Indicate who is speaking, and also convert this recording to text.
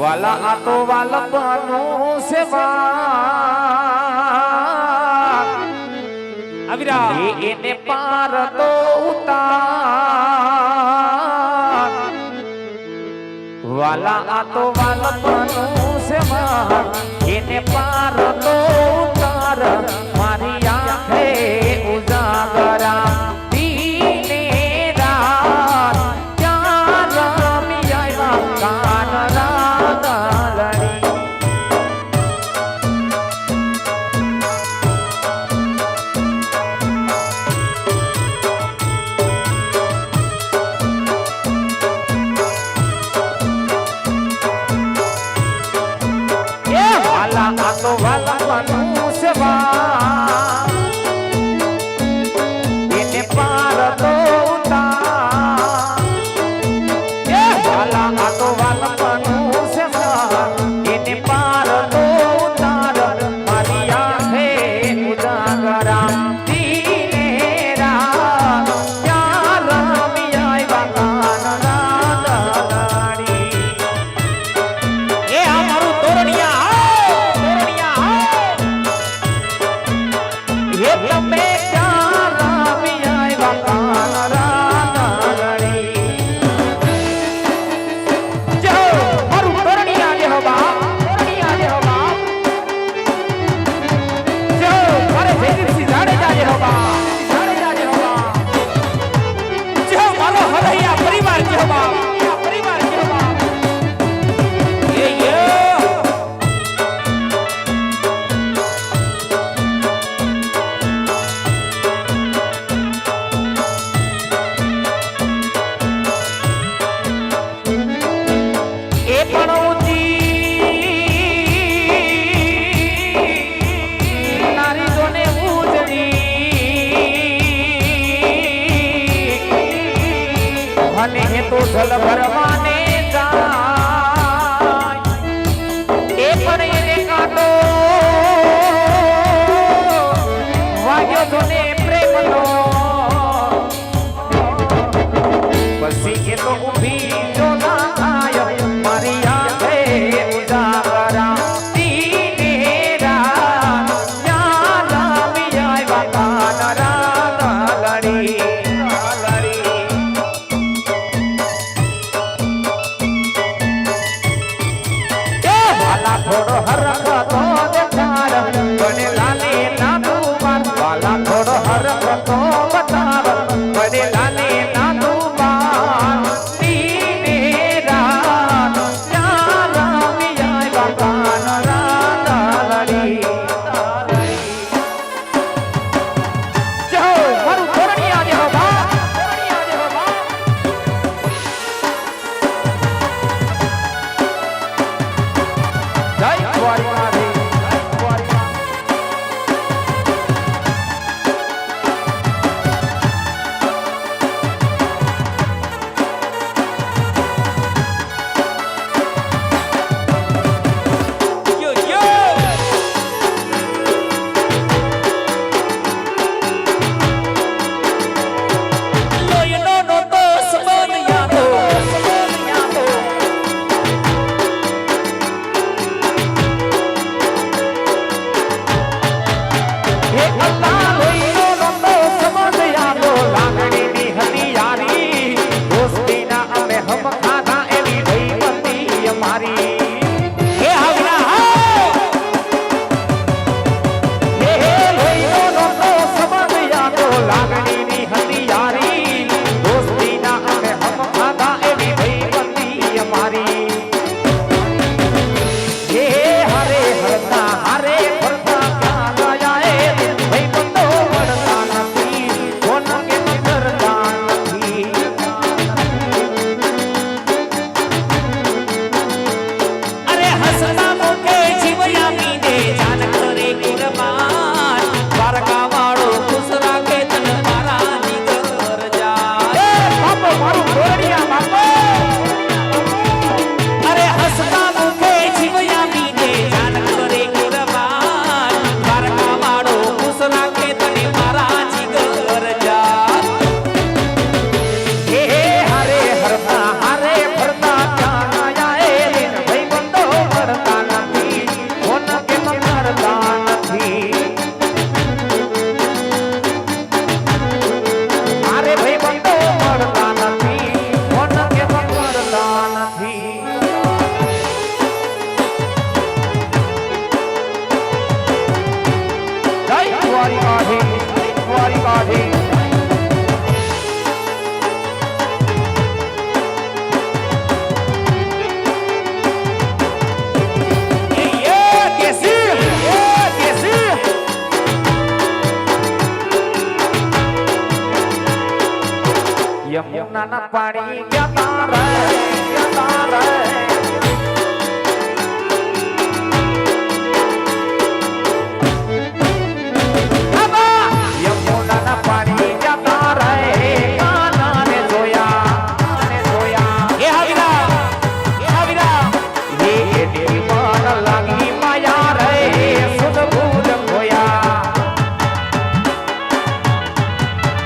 Speaker 1: વાલા આ તો વાલપનું સેવા અવિરા એને પાર તો ઉતાર વાલા આ તો વાલપનું સેવા એને પાર તો ઉતાર મારી આંખે ઉજાગરા દીને રાત ક્યાં રમી આવ્યા કાન રાગલડી વાલા તો વાલપનું સેવા એને પાર તો ઉતાર વાલા તો વાલપનું સેવા એને પાર તો ઉતાર મારી આંખે ઉજાગરા દીને રાત ક્યાં રમી આવ્યા કાન રાગલડી એ અમારું તોરણિયા તમે ક્યાં રમી આવ્યા કાન રાગલડી જો મારું તોરણિયા જે હો બાપ તોરણિયા જે હો બાપ જો મારે જયદીપસિંહ જાડેજા જે હો બાપ જાડેજા જે હો બાપ જો મારો હરૈયા પરિવાર જે હો બાપ પરિવાર જે હો બાપ એ અને હે તો જલ ભરવાને જાય એ પણ એને કાંટો વાગ્યો તો ને પ્રેમનો પછી એ તો ઊભી જો ના થાય મારી આંખે ઉજાગરા દીને રાત ક્યાં રમી આવ્યા કાન રાગલડી થોડો હરકતો દેખાર બને લાલે નાદુ માર વાલા થોડો હરકતો બતાવ બને લાલે નાદુ માર દીને રાત ક્યાં રમી આવ્યા કાન રાગલડી જો મારું તોરણિયા જે હો બાપ તોરણિયા જે હો બાપ જય દ્વારકાધીશ ના પાણી ગયા રે